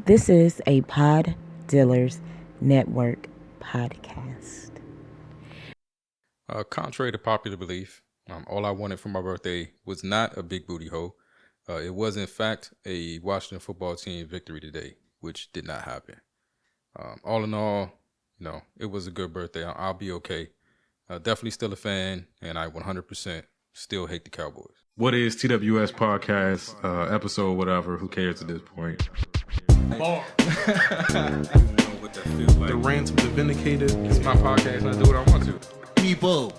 This is a Pod Dealers Network podcast. Contrary to popular belief, all I wanted for my birthday was not a big booty hoe. It was, in fact, a Washington football team victory today, which did not happen. All in all, it was a good birthday. I'll be okay. Definitely still a fan, and I 100% still hate the Cowboys. What is TWS podcast, episode, whatever, who cares at this point? Bar. The rants of the vindicated. It's my podcast, and I do what I want to. People,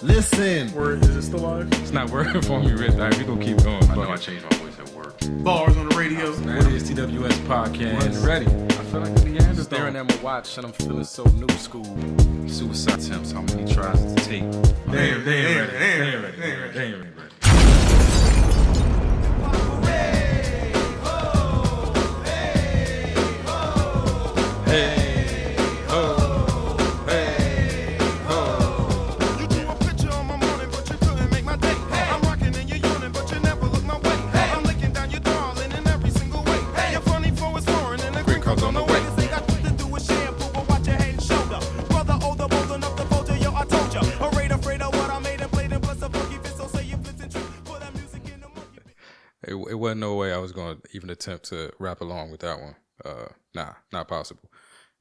listen. Word, is it still live? It's not working for me, Rich. We're going to keep going. I know I changed my voice at work. Bars on the radio. What is TWS podcast? Ready. I feel like the end staring at my watch, and I'm feeling so new school. Suicide attempts, how many tries to take? They ain't ready. Hey, ho, hey, ho. You drew a picture on my morning, but you couldn't make my day. I'm rocking in your unit, but you never look my way. I'm licking down your darling in every single way. You're funny for it's foreign, and the green card's on the way. This ain't got to do with shampoo, but watch your head and shoulder. Brother older, bold enough to fold you, yo, I told ya. Afraid of what I made and played and plus a funky fit, so say you flips and tricks. Put that music in the monkey. It wasn't no way I was going to even attempt to rap along with that one. Nah, not possible.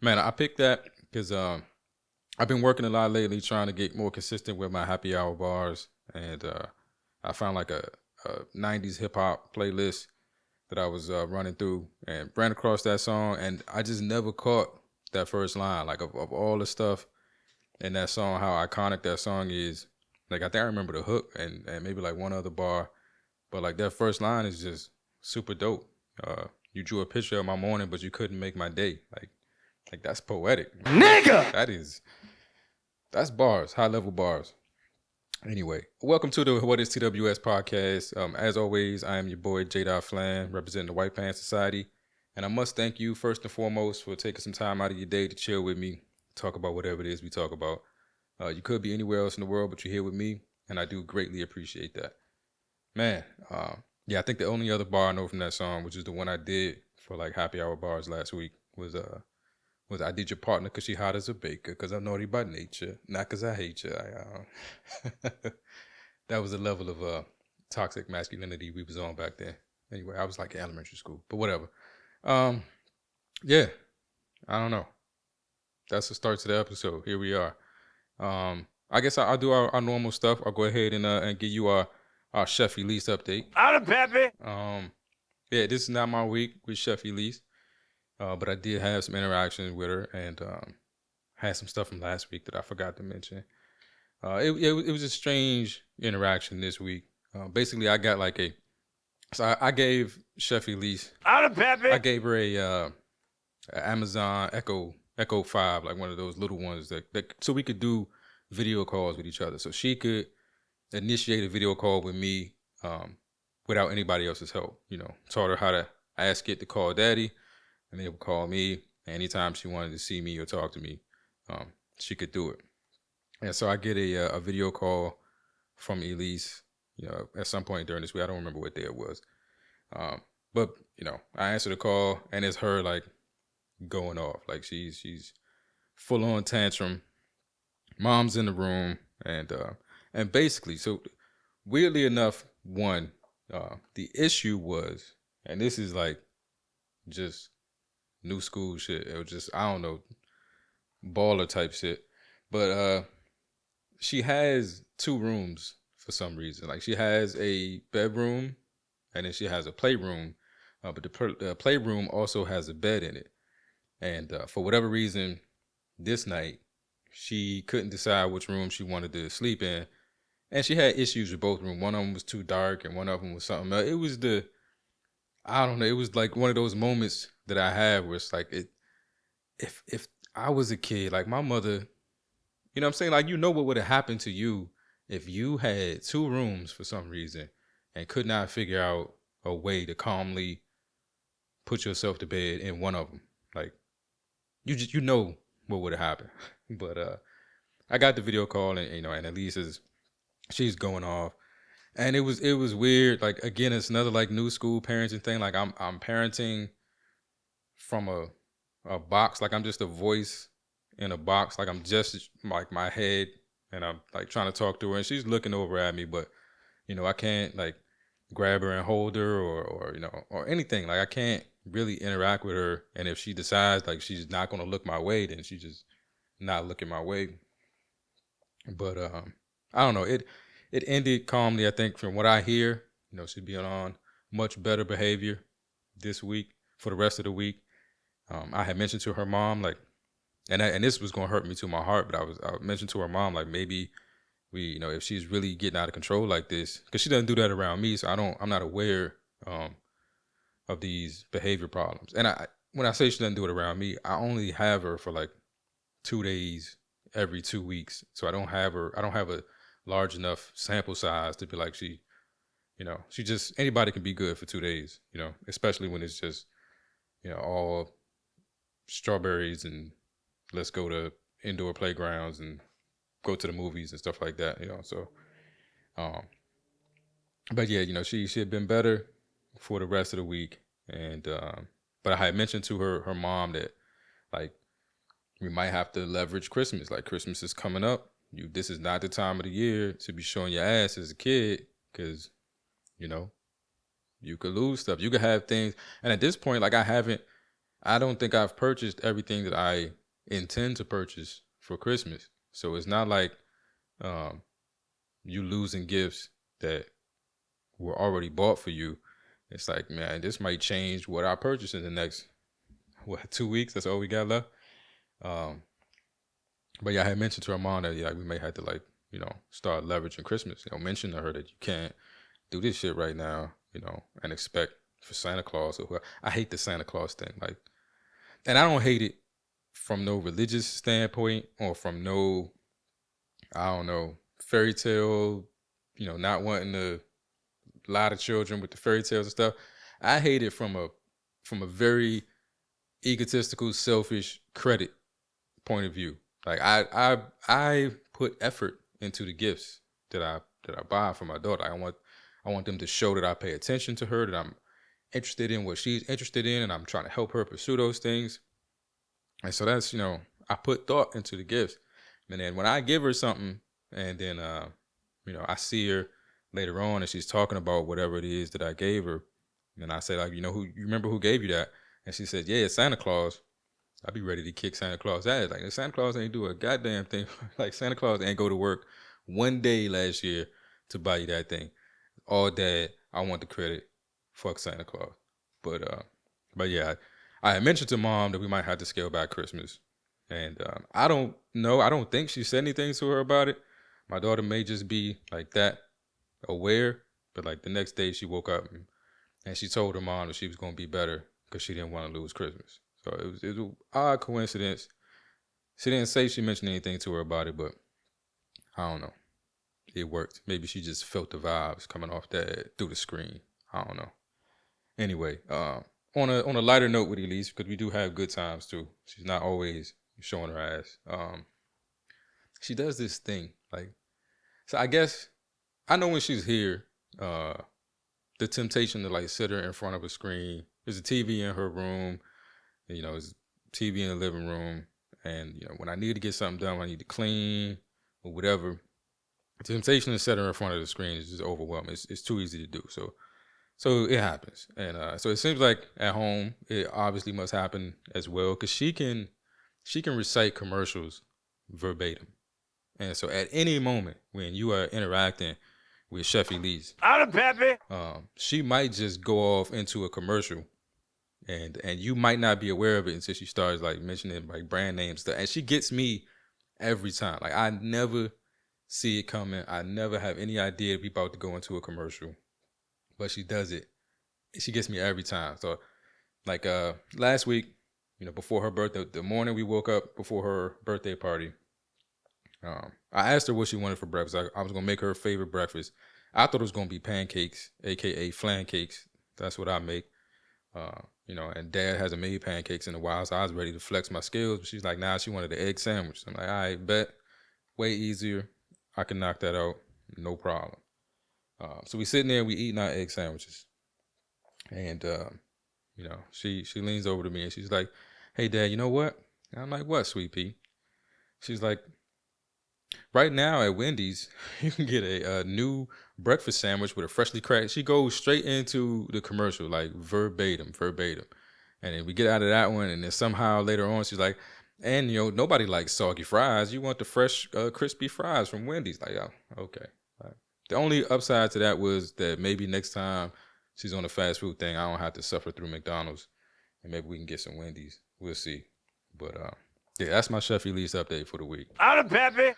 Man, I picked that because I've been working a lot lately trying to get more consistent with my happy hour bars. And I found like a 90s hip hop playlist that I was running through and ran across that song. And I just never caught that first line. Like of all the stuff in that song, how iconic that song is. Like I think I remember the hook and maybe like one other bar. But like that first line is just super dope. You drew a picture of my morning, but you couldn't make my day. Like that's poetic. Nigga! That's bars, high level bars. Anyway, welcome to the What is TWS podcast. As always, I am your boy J. Flan, representing the White Pants Society. And I must thank you first and foremost for taking some time out of your day to chill with me, talk about whatever it is we talk about. You could be anywhere else in the world, but you're here with me, and I do greatly appreciate that. Man, yeah, I think the only other bar I know from that song, which is the one I did for like happy hour bars last week, was I did your partner because she hot as a baker, because I'm naughty by nature, not because I hate you. That was the level of toxic masculinity we was on back then. Anyway, I was like in elementary school, but whatever. Yeah, I don't know. That's the start to the episode. Here we are. I guess I'll do our normal stuff. I'll go ahead and give you our Chef Elise update. Out of Peppy! Yeah, this is not my week with Chef Elise. But I did have some interactions with her and had some stuff from last week that I forgot to mention. It was a strange interaction this week. Basically, I got like I gave Chef Elise, Out of Peppy! I gave her a Amazon Echo 5, like one of those little ones that so we could do video calls with each other. So she could initiate a video call with me without anybody else's help. Taught her how to ask it to call daddy. And they would call me anytime she wanted to see me or talk to me. She could do it. And so I get a video call from Elise, at some point during this week. I don't remember what day it was. But I answer the call and it's her like going off. Like she's full on tantrum. Mom's in the room and basically, so weirdly enough, the issue was, and this is like just new school shit. It was just, I don't know, baller type shit. But she has two rooms for some reason. Like she has a bedroom and then she has a playroom. But the playroom also has a bed in it. And for whatever reason, this night, she couldn't decide which room she wanted to sleep in. And she had issues with both rooms. One of them was too dark and one of them was something else. It was I don't know. It was like one of those moments that I have where it's like, if I was a kid, like my mother, you know what I'm saying? Like, what would have happened to you if you had two rooms for some reason and could not figure out a way to calmly put yourself to bed in one of them. Like, you know what would have happened. But I got the video call and Elise she's going off. And it was weird. Like, again, it's another like new school parenting thing. Like I'm parenting from a box, like I'm just a voice in a box, like I'm just like my head, and I'm like trying to talk to her, and she's looking over at me, but I can't like grab her and hold her or anything. Like I can't really interact with her, and if she decides like she's not gonna look my way, then she just not looking my way. But I don't know. It ended calmly. I think from what I hear, she'd be on much better behavior this week for the rest of the week. I had mentioned to her mom like, and this was gonna hurt me to my heart, but I mentioned to her mom like maybe we, if she's really getting out of control like this, because she doesn't do that around me, so I'm not aware of these behavior problems. And when I say she doesn't do it around me, I only have her for like 2 days every 2 weeks, so I don't have a large enough sample size to be like she just anybody can be good for 2 days, especially when it's just all strawberries and let's go to indoor playgrounds and go to the movies and stuff like that, so but yeah, she had been better for the rest of the week, and but I had mentioned to her mom that like we might have to leverage Christmas. Like Christmas is coming up. This is not the time of the year to be showing your ass as a kid, because you could lose stuff. You could have things, and at this point, like I don't think I've purchased everything that I intend to purchase for Christmas. So it's not like you losing gifts that were already bought for you. It's like, man, this might change what I purchase in the next 2 weeks. That's all we got left. But yeah, I had mentioned to her mom that we may have to like start leveraging Christmas. Mention to her that you can't do this shit right now, and expect for Santa Claus or whoever. I hate the Santa Claus thing, like, and I don't hate it from no religious standpoint or from no, I don't know, fairy tale, not wanting to lie to children with the fairy tales and stuff. I hate it from a very egotistical, selfish credit point of view. Like I put effort into the gifts that I buy for my daughter. I want them to show that I pay attention to her, that I'm interested in what she's interested in, and I'm trying to help her pursue those things. And so that's, I put thought into the gifts. And then when I give her something and then, I see her later on and she's talking about whatever it is that I gave her, and I say like, you remember who gave you that? And she said, yeah, it's Santa Claus. I'd be ready to kick Santa Claus ass. Like, Santa Claus ain't do a goddamn thing. Like, Santa Claus ain't go to work one day last year to buy you that thing. All dad, I want the credit. Fuck Santa Claus. But yeah, I had mentioned to mom that we might have to scale back Christmas. And I don't know. I don't think she said anything to her about it. My daughter may just be like that, aware. But like the next day she woke up and she told her mom that she was going to be better because she didn't want to lose Christmas. So it was an odd coincidence. She didn't say she mentioned anything to her about it, but I don't know. It worked. Maybe she just felt the vibes coming off that through the screen. I don't know. Anyway, on a lighter note with Elise, because we do have good times too. She's not always showing her ass. She does this thing like, so I guess I know when she's here, the temptation to like sit her in front of a screen. There's a TV in her room. There's a TV in the living room, and when I need to get something done, I need to clean or whatever. The temptation to set her in front of the screen is just overwhelming. It's too easy to do. So it happens, and so it seems like at home it obviously must happen as well, because she can recite commercials verbatim, and so at any moment when you are interacting with Chef Elise, she might just go off into a commercial, and you might not be aware of it until she starts like mentioning like brand names stuff, and she gets me every time. Like I never see it coming. I never have any idea we about to go into a commercial, but she does it. She gets me every time. So like last week, before her birthday, the morning we woke up before her birthday party, I asked her what she wanted for breakfast. I was gonna make her favorite breakfast. I thought it was gonna be pancakes, aka flan cakes. That's what I make. And Dad hasn't made pancakes in a while, so I was ready to flex my skills. But she's like, nah, she wanted the egg sandwich. I'm like, all right, bet. Way easier. I can knock that out, no problem. So we sitting there, we eating our egg sandwiches. And she leans over to me and she's like, "Hey, Dad, you know what?" And I'm like, "What, sweet pea?" She's like, "Right now at Wendy's, you can get a new breakfast sandwich with a freshly cracked." She goes straight into the commercial, like verbatim. And then we get out of that one, and then somehow later on, she's like, "And nobody likes soggy fries. You want the fresh, crispy fries from Wendy's." Like, oh, okay. All right. The only upside to that was that maybe next time she's on a fast food thing, I don't have to suffer through McDonald's, and maybe we can get some Wendy's. We'll see. But yeah, that's my Chef Elise update for the week. I'm Peppy.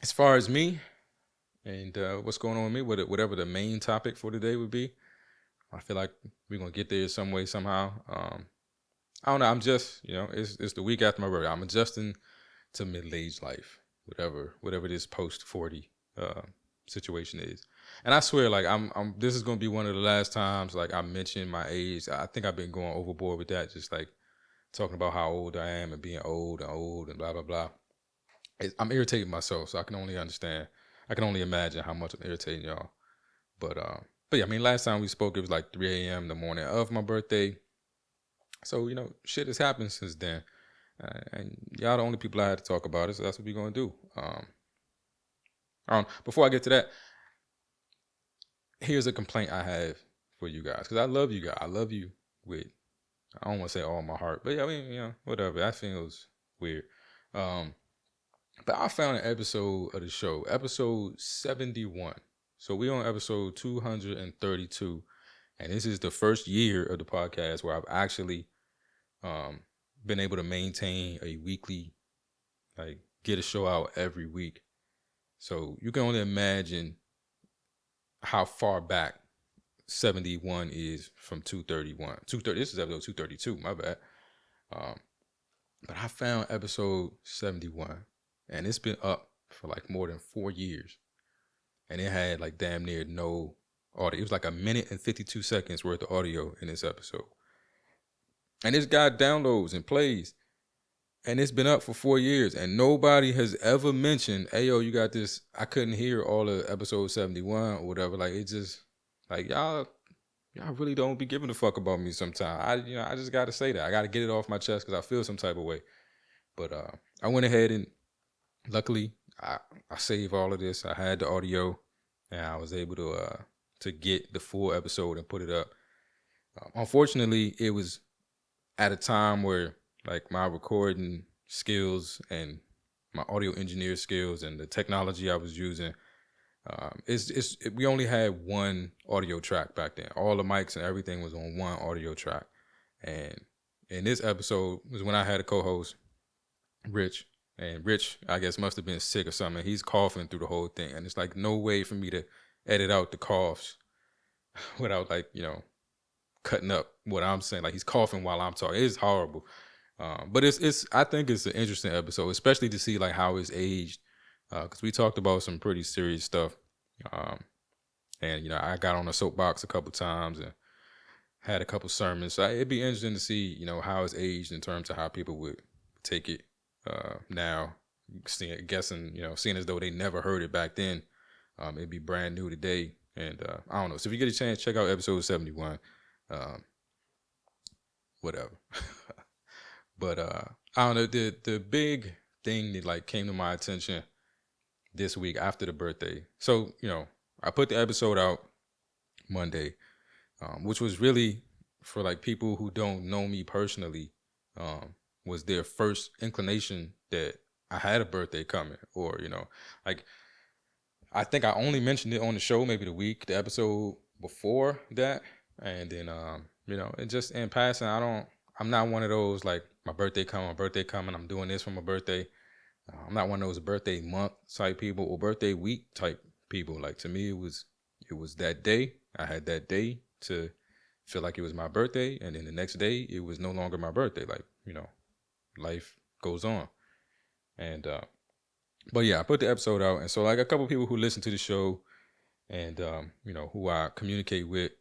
As far as me and what's going on with me, whatever the main topic for today would be, I feel like we're gonna get there some way, somehow. I don't know. I'm just, it's the week after my birthday. I'm adjusting to middle-aged life, whatever this post-40 situation is. And I swear, like this is gonna be one of the last times like I mention my age. I think I've been going overboard with that, just like talking about how old I am and being old and blah blah blah. I'm irritating myself, so I can only understand. I can only imagine how much I'm irritating y'all. But yeah, I mean, last time we spoke, it was like 3 a.m. the morning of my birthday. So, shit has happened since then. And y'all the only people I had to talk about it, so that's what we're going to do. Before I get to that, here's a complaint I have for you guys, because I love you guys. I love you with, I don't want to say all my heart, but yeah, I mean, whatever. That feels weird. But I found an episode of the show, episode 71. So we on episode 232, and this is the first year of the podcast where I've actually been able to maintain a weekly, like get a show out every week. So you can only imagine how far back 71 is from 231. This is episode 232, my bad. But I found episode 71, and it's been up for like more than 4 years. And it had like damn near no audio. It was like 1 minute and 52 seconds worth of audio in this episode. And it's got downloads and plays. And it's been up for 4 years. And nobody has ever mentioned, "Hey, yo, you got this." I couldn't hear all of episode 71 or whatever. Like, it just, like, y'all really don't be giving a fuck about me sometimes. I just got to say that. I got to get it off my chest because I feel some type of way. But I went ahead and luckily I saved all of this. I had the audio, and I was able to get the full episode and put it up. Unfortunately, it was at a time where like my recording skills and my audio engineer skills and the technology I was using, we only had one audio track back then. All the mics and everything was on one audio track. And in this episode was when I had a co-host, Rich. And Rich, I guess, must have been sick or something. He's coughing through the whole thing. And it's like no way for me to edit out the coughs without like, cutting up what I'm saying. Like he's coughing while I'm talking. It's horrible. But I think it's an interesting episode, especially to see like how it's aged. Because we talked about some pretty serious stuff. And, I got on a soapbox a couple times and had a couple sermons. So it'd be interesting to see, how it's aged in terms of how people would take it. Now, seeing as though they never heard it back then, it'd be brand new today. And I don't know. So if you get a chance, check out episode 71. Whatever. But I don't know. The big thing that like came to my attention this week after the birthday. So I put the episode out Monday, which was really for like people who don't know me personally. Was their first inclination that I had a birthday coming, or, like, I think I only mentioned it on the show, maybe the episode before that. And then, it just in passing, I'm not one of those, like, my birthday coming, I'm doing this for my birthday. I'm not one of those birthday month type people or birthday week type people. Like, to me, it was that day. I had that day to feel like it was my birthday. And then the next day, it was no longer my birthday. Like, life goes on. And but yeah, I put the episode out, and so like a couple people who listen to the show and who I communicate with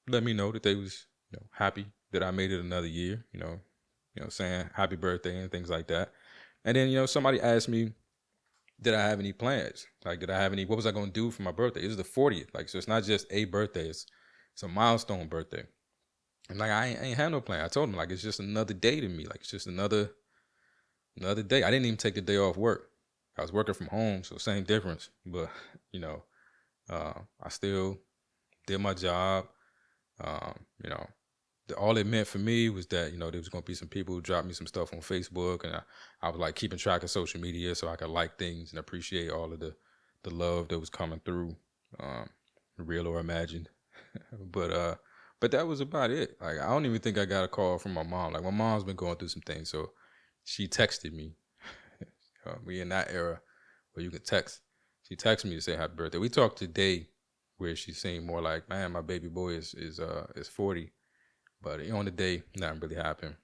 let me know that they was happy that I made it another year, saying happy birthday and things like that. And then somebody asked me, did I have any plans? Like, what was I going to do for my birthday? This is the 40th. Like, so it's not just a birthday, it's it's a milestone birthday. And like I ain't have no plan. I told him like it's just another day to me. Like it's just another day. I didn't even take the day off work. I was working from home, so same difference. But you know, I still did my job. You know, all it meant for me was that, you know, there was going to be some people who dropped me some stuff on Facebook, and I was like keeping track of social media so I could like things and appreciate all of the love that was coming through, real or imagined. But that was about it. Like, I don't even think I got a call from my mom. Like, my mom's been going through some things, so she texted me. We in that era where you can text. She texted me to say happy birthday. We talked today where she seemed more like, man, my baby boy is 40. But on the day, nothing really happened.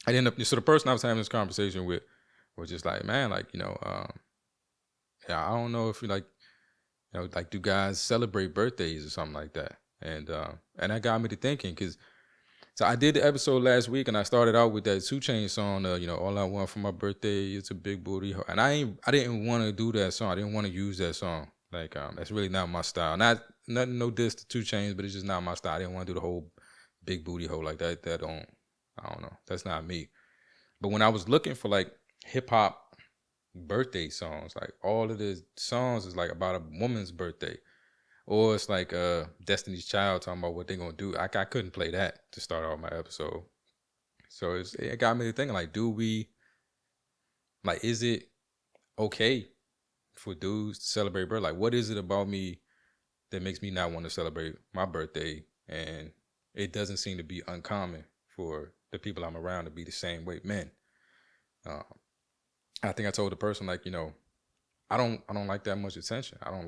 I ended up, so the person I was having this conversation with was just like, man, like, you know, yeah, I don't know if you like, you know, like, do guys celebrate birthdays or something like that? And that got me to thinking, because so I did the episode last week, and I started out with that 2 Chainz song, you know, all I want for my birthday is a big booty. And I didn't want to do that song. I didn't want to use that song. Like, that's really not my style. Nothing, no diss to 2 Chainz, but it's just not my style. I didn't want to do the whole big booty hole like that. I don't know. That's not me. But when I was looking for like hip hop birthday songs, like all of the songs is like about a woman's birthday. Or it's like Destiny's Child talking about what they're going to do. I couldn't play that to start off my episode. So it got me to thinking, like, is it okay for dudes to celebrate birthday? Like, what is it about me that makes me not want to celebrate my birthday? And it doesn't seem to be uncommon for the people I'm around to be the same way, men. I think I told the person, like, you know, I don't like that much attention. I don't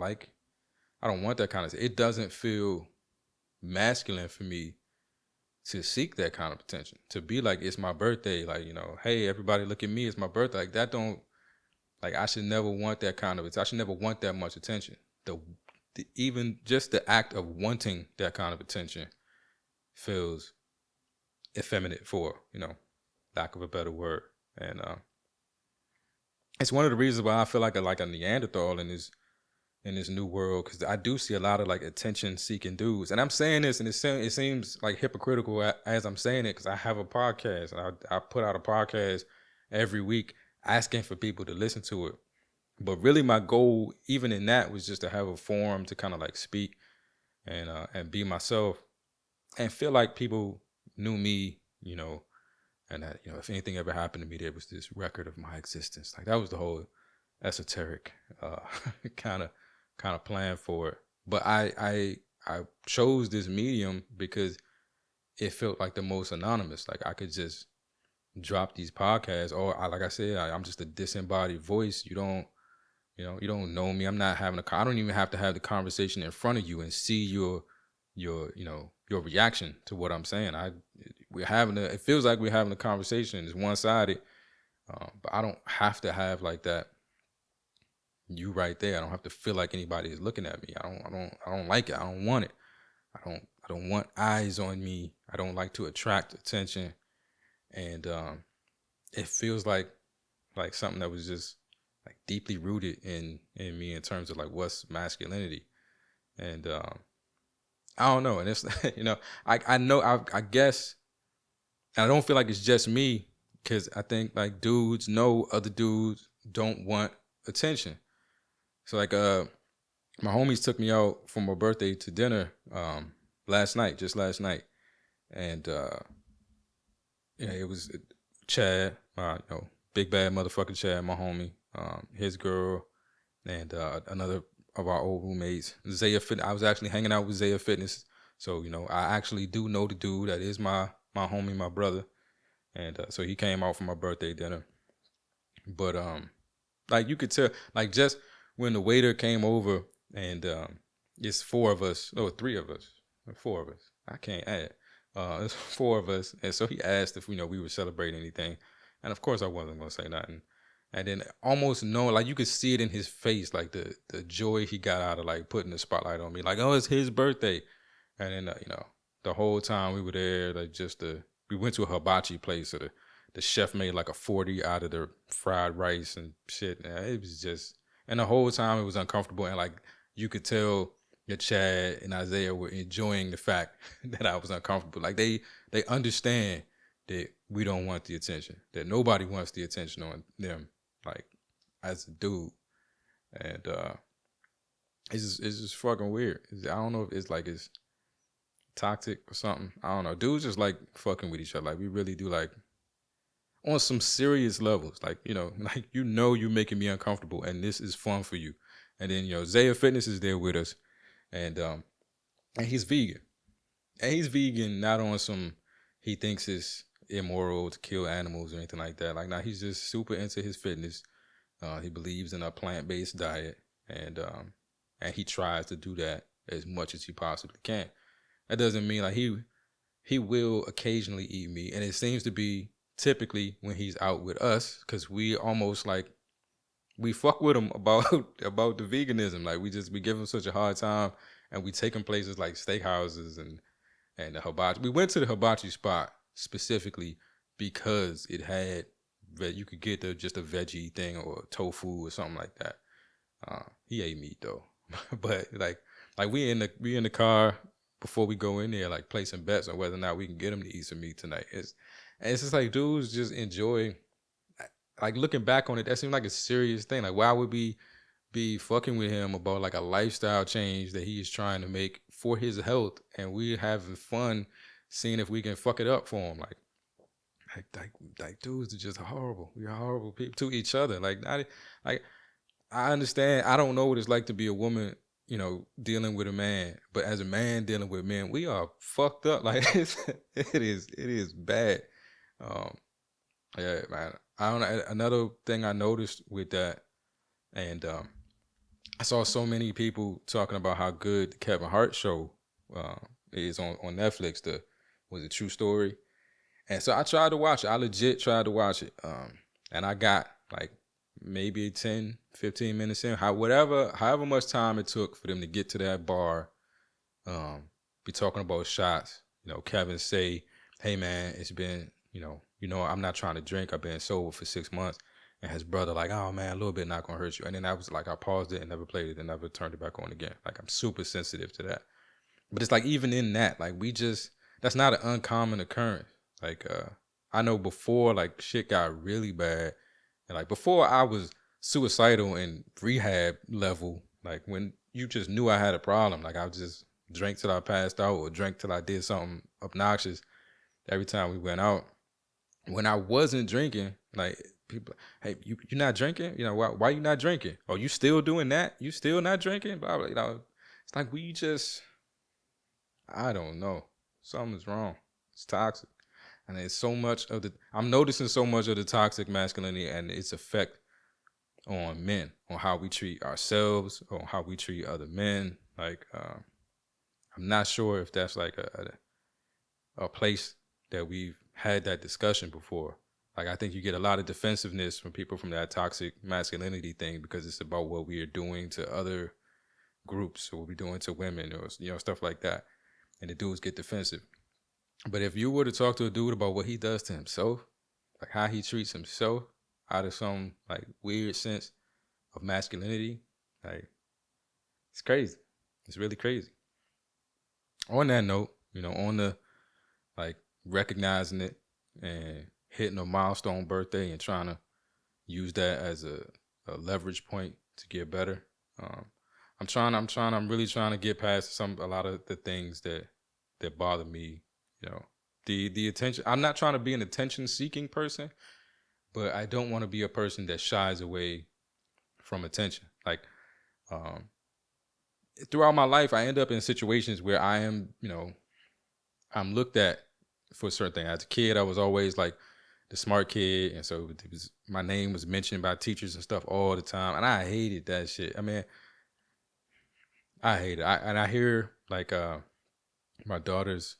want that kind of, it doesn't feel masculine for me to seek that kind of attention, to be like, it's my birthday, like, you know, hey, everybody look at me, it's my birthday. Like, that don't, like, I should never want that kind of, I should never want that much attention. Even just the act of wanting that kind of attention feels effeminate, for, you know, lack of a better word. And it's one of the reasons why I feel like a Neanderthal in this new world, because I do see a lot of like attention seeking dudes. And I'm saying this, and it seems like hypocritical as I'm saying it, because I have a podcast, and I put out a podcast every week asking for people to listen to it. But really my goal, even in that, was just to have a forum to kind of like speak and be myself, and feel like people knew me, you know, and that, you know, if anything ever happened to me, there was this record of my existence. Like, that was the whole esoteric kind of plan for it. But I chose this medium because it felt like the most anonymous. Like, I could just drop these podcasts, or like I said, I'm just a disembodied voice. You don't know me. I'm not having I don't even have to have the conversation in front of you and see your reaction to what I'm saying. It feels like we're having a conversation. It's one-sided, but I don't have to have like that. You right there. I don't have to feel like anybody is looking at me. I don't like it. I don't want it. I don't want eyes on me. I don't like to attract attention. And it feels like something that was just like deeply rooted in me in terms of like what's masculinity. And I don't know. And it's, you know, I guess, and I don't feel like it's just me, because I think like dudes know other dudes don't want attention. So like my homies took me out for my birthday to dinner just last night. And yeah, it was Chad, you know, big bad motherfucking Chad, my homie, his girl, and another of our old roommates, Zaya Fitness. I was actually hanging out with Zaya Fitness. So, you know, I actually do know the dude. That is my homie, my brother. And so he came out for my birthday dinner. But like, you could tell, like, just when the waiter came over, and it's 4 of us, or 3 of us, or 4 of us, I can't add. It's 4 of us. And so he asked if, you know, we were celebrating anything. And of course I wasn't going to say nothing. And then almost like you could see it in his face, like the joy he got out of like putting the spotlight on me, like, oh, it's his birthday. And then, you know, the whole time we were there, like we went to a hibachi place, so the chef made like a 40 out of the fried rice and shit. And it was just, and the whole time it was uncomfortable. And like, you could tell Chad and Isaiah were enjoying the fact that I was uncomfortable. Like they understand that we don't want the attention, that nobody wants the attention on them, like as a dude. And it's just fucking weird. I don't know if it's toxic or something. I don't know. Dudes just like fucking with each other. Like we really do, like on some serious levels. Like, like you're making me uncomfortable and this is fun for you. And then, Zaya Fitness is there with us. And he's vegan. And he's vegan not on some he thinks it's immoral to kill animals or anything like that. Like, nah, he's just super into his fitness. He believes in a plant-based diet, and he tries to do that as much as he possibly can. That doesn't mean like he will occasionally eat meat, and it seems to be typically when he's out with us, because we almost like we fuck with him about the veganism. Like we give him such a hard time, and we take him places like steakhouses and the hibachi. We went to the hibachi spot specifically because it had you could get just a veggie thing or tofu or something like that. He ate meat though, but like we in the car before we go in there, like placing bets on whether or not we can get him to eat some meat tonight. It's just like dudes just enjoy. Like looking back on it, that seemed like a serious thing. Like why would we be fucking with him about like a lifestyle change that he is trying to make for his health, and we're having fun seeing if we can fuck it up for him. Like dudes are just horrible. We're horrible people to each other. Like I understand. I don't know what it's like to be a woman, dealing with a man, but as a man dealing with men, we are fucked up. Like it is bad. Yeah, man. I don't know. Another thing I noticed with that, and I saw so many people talking about how good the Kevin Hart show is on Netflix. Was it True Story? And so I tried to watch it. I legit tried to watch it. And I got like maybe 10, 15 minutes in. However much time it took for them to get to that bar, be talking about shots. Kevin say, hey man, it's been, I'm not trying to drink. I've been sober for 6 months. And his brother like, oh man, a little bit not gonna hurt you. And then I was like, I paused it and never played it and never turned it back on again. Like I'm super sensitive to that. But it's like even in that, like that's not an uncommon occurrence. Like I know before like shit got really bad, and like before I was suicidal in rehab level, like when you just knew I had a problem, like I would just drink till I passed out or drink till I did something obnoxious every time we went out. When I wasn't drinking, like people, hey, you're not drinking? Why you not drinking? Oh, you still doing that? You still not drinking? Blah, blah, it's like we just, I don't know. Something's wrong. It's toxic. And it's so much of I'm noticing so much of the toxic masculinity and its effect on men, on how we treat ourselves, on how we treat other men. Like, I'm not sure if that's like a place that we've had that discussion before. Like, I think you get a lot of defensiveness from people from that toxic masculinity thing because it's about what we are doing to other groups or what we're doing to women or, stuff like that. And the dudes get defensive. But if you were to talk to a dude about what he does to himself, like how he treats himself out of some like weird sense of masculinity, like it's crazy. It's really crazy. On that note, on the like recognizing it and hitting a milestone birthday and trying to use that as a leverage point to get better. I'm really trying to get past a lot of the things that bother me. The attention. I'm not trying to be an attention-seeking person, but I don't want to be a person that shies away from attention. Like, throughout my life, I end up in situations where I am, I'm looked at for a certain thing. As a kid, I was always like the smart kid, and so my name was mentioned by teachers and stuff all the time, and I hated that shit. I mean, I hate it. I hear like my daughter's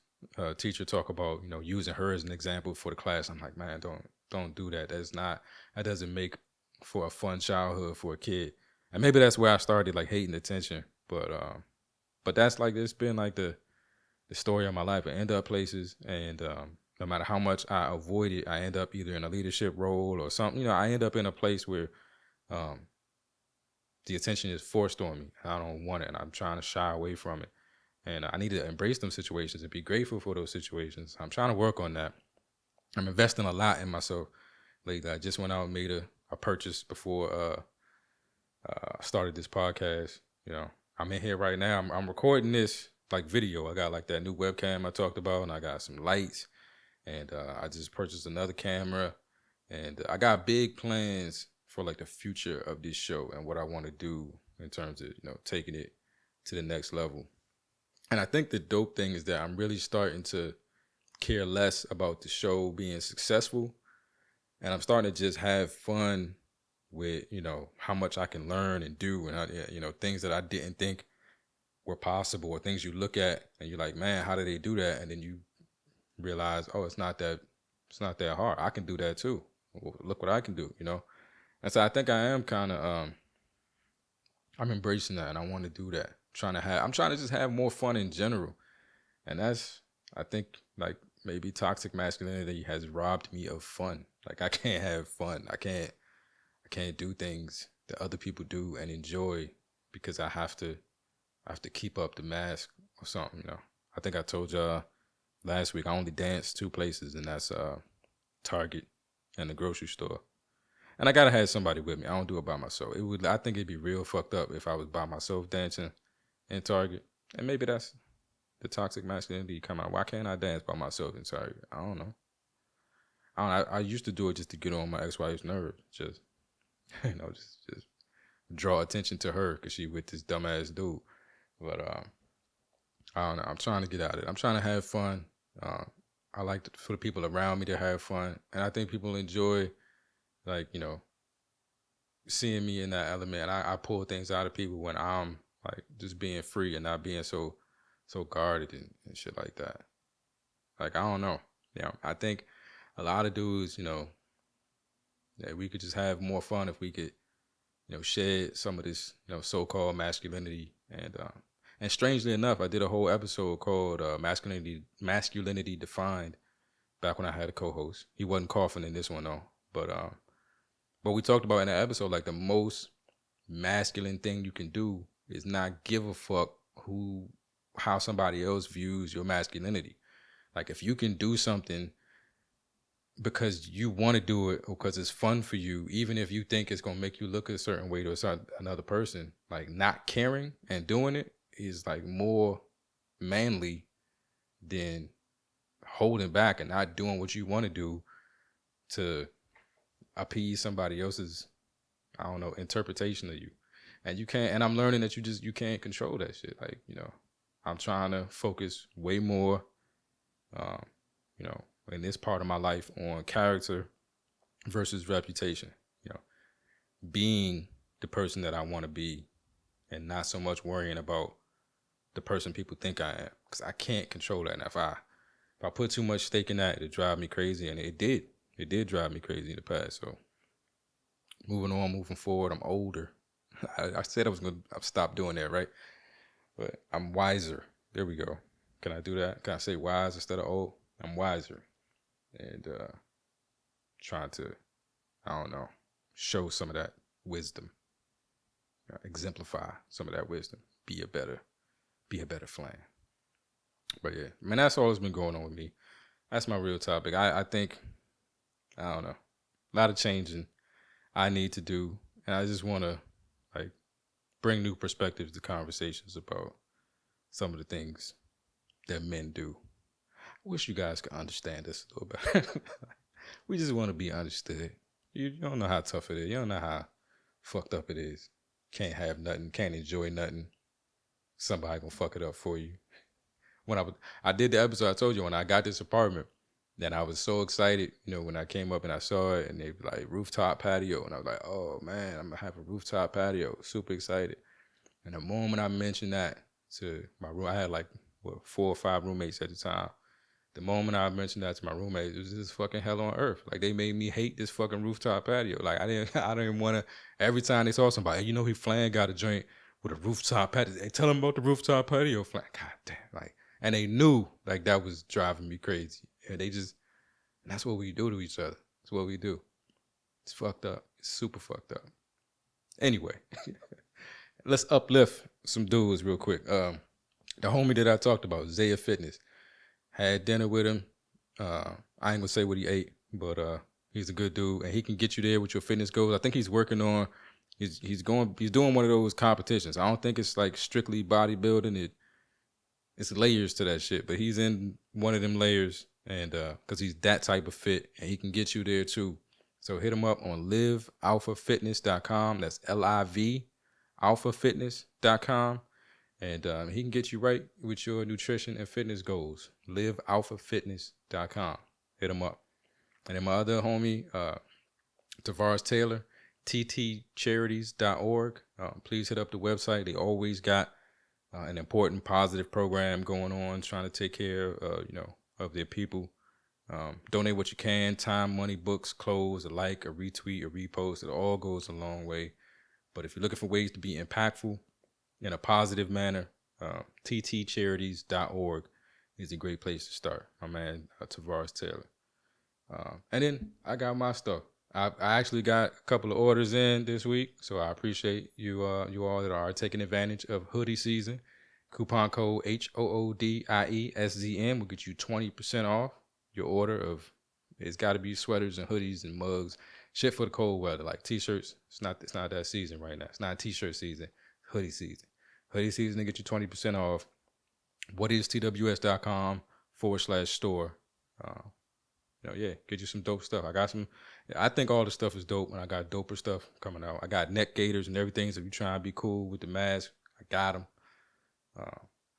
teacher talk about using her as an example for the class. I'm like, man, don't do that. That doesn't make for a fun childhood for a kid. And maybe that's where I started like hating attention. But that's like it's been like the story of my life. I end up places, and no matter how much I avoid it, I end up either in a leadership role or something. I end up in a place where the attention is forced on me. And I don't want it, and I'm trying to shy away from it. And I need to embrace them situations and be grateful for those situations. I'm trying to work on that. I'm investing a lot in myself lately. I just went out and made a purchase before I started this podcast. You know, I'm in here right now. I'm recording this like video. I got like that new webcam I talked about, and I got some lights, and I just purchased another camera, and I got big plans for like the future of this show and what I want to do in terms of, you know, taking it to the next level. And I think the dope thing is that I'm really starting to care less about the show being successful, and I'm starting to just have fun with, you know, how much I can learn and do, and you know, things that I didn't think were possible, or things you look at and you're like, man, how did they do that? And then you realize, oh, it's not that hard. I can do that too. Well, look what I can do, you know. And so I think I am kind of I'm embracing that, and I want to do that. I'm trying to just have more fun in general, and that's, I think, like, maybe toxic masculinity has robbed me of fun. Like, I can't have fun. I can't do things that other people do and enjoy because I have to keep up the mask or something, you know. I think I told y'all last week I only dance 2 places, and that's Target and the grocery store. And I gotta have somebody with me. I don't do it by myself. I think it'd be real fucked up if I was by myself dancing in Target. And maybe that's the toxic masculinity come out. Why can't I dance by myself in Target? I don't know. I used to do it just to get on my ex-wife's nerves. Just, you know, just draw attention to her because she with this dumbass dude. But I don't know. I'm trying to get out of it. I'm trying to have fun. I like for the people around me to have fun, and I think people enjoy, like, you know, seeing me in that element. And I pull things out of people when I'm like just being free and not being so guarded and shit like that. Like, I don't know. You know, I think a lot of dudes, you know, that we could just have more fun if we could, you know, shed some of this, you know, so-called masculinity. And strangely enough, I did a whole episode called Masculinity Defined back when I had a co-host. He wasn't coughing in this one though, but we talked about in that episode, like, the most masculine thing you can do is not give a fuck how somebody else views your masculinity. Like, if you can do something because you want to do it or because it's fun for you, even if you think it's going to make you look a certain way to another person, like, not caring and doing it is like more manly than holding back and not doing what you want to do to appease somebody else's, I don't know, interpretation of you. And you can't, and I'm learning that you can't control that shit. Like, you know, I'm trying to focus way more, you know, in this part of my life on character versus reputation, you know, being the person that I want to be and not so much worrying about the person people think I am, because I can't control that. And if I put too much stake in that, it'd drive me crazy. And it did drive me crazy in the past. So moving forward, I'm older. I said I was going to stop doing that, right? But I'm wiser. There we go. Can I do that? Can I say wise instead of old? I'm wiser. And trying to, I don't know, show some of that wisdom. Exemplify some of that wisdom. Be a better flan. But yeah, man, that's all that's been going on with me. That's my real topic. I think, I don't know, a lot of changing I need to do. And I just want to, like, bring new perspectives to conversations about some of the things that men do. I wish you guys could understand this a little bit. We just want to be understood. You don't know how tough it is. You don't know how fucked up it is. Can't have nothing. Can't enjoy nothing. Somebody gonna fuck it up for you. When I did the episode, I told you when I got this apartment, then I was so excited, you know, when I came up and I saw it and they were like rooftop patio, and I was like, oh man, I'm gonna have a rooftop patio. Super excited. And the moment I mentioned that to my room, I had like 4 or 5 roommates at the time. The moment I mentioned that to my roommates, it was just fucking hell on earth. Like, they made me hate this fucking rooftop patio. Like, I didn't want to. Every time they saw somebody, hey, you know, Flan got a joint with a rooftop patio. They tell them about the rooftop patio. Flan, god damn, like, and they knew like that was driving me crazy. And they just, and that's what we do to each other. That's what we do. It's fucked up. It's super fucked up. Anyway, let's uplift some dudes real quick. The homie that I talked about, Zaya Fitness, had dinner with him. I ain't gonna say what he ate, but he's a good dude, and he can get you there with your fitness goals. I think he's working on. He's doing one of those competitions. I don't think it's like strictly bodybuilding. It's layers to that shit, but he's in one of them layers, and because he's that type of fit, and he can get you there too. So hit him up on livealphafitness.com. That's LIV alphafitness.com, and he can get you right with your nutrition and fitness goals. Livealphafitness.com. Hit him up. And then my other homie, Tavares Taylor, ttcharities.org. Please hit up the website. They always got an important positive program going on, trying to take care of their people. Donate what you can: time, money, books, clothes, a like, a retweet, a repost. It all goes a long way. But if you're looking for ways to be impactful in a positive manner, ttcharities.org is a great place to start. My man, Tavares Taylor. And then I got my stuff. I actually got a couple of orders in this week, so I appreciate you all that are taking advantage of hoodie season. Coupon code HOODIESZN will get you 20% off your order of. It's got to be sweaters and hoodies and mugs, shit for the cold weather, like t-shirts. It's not that season right now. It's not t-shirt season. Hoodie season. Hoodie season to get you 20% off. whatistws.com/store. Get you some dope stuff. I think all the stuff is dope, and I got doper stuff coming out. I got neck gaiters and everything, so if you trying to be cool with the mask, I got them.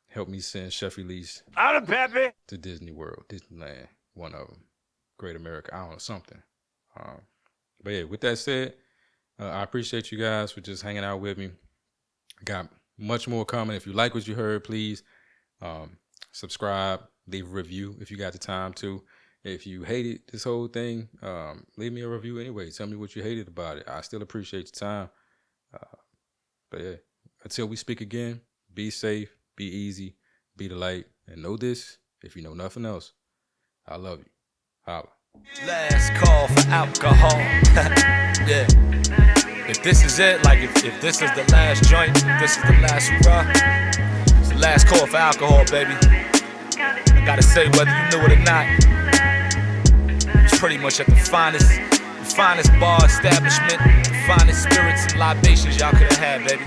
Help me send Chef Elise to Disney World, Disneyland, one of them. Great America, I don't know, something. But yeah, with that said, I appreciate you guys for just hanging out with me. I got much more coming. If you like what you heard, please subscribe, leave a review if you got the time to. If you hated this whole thing, leave me a review anyway. Tell me what you hated about it. I still appreciate your time. But yeah, until we speak again, be safe, be easy, be the light, and know this, if you know nothing else, I love you. Holla. Last call for alcohol. Yeah. If this is it, like if this is the last joint, if this is the last hurrah, it's the last call for alcohol, baby. I gotta say, whether you knew it or not, it's pretty much at the finest bar establishment, the finest spirits and libations y'all could have had, baby.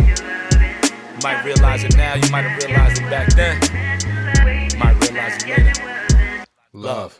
You might realize it now, you might have realized it back then. You might realize it later. Love.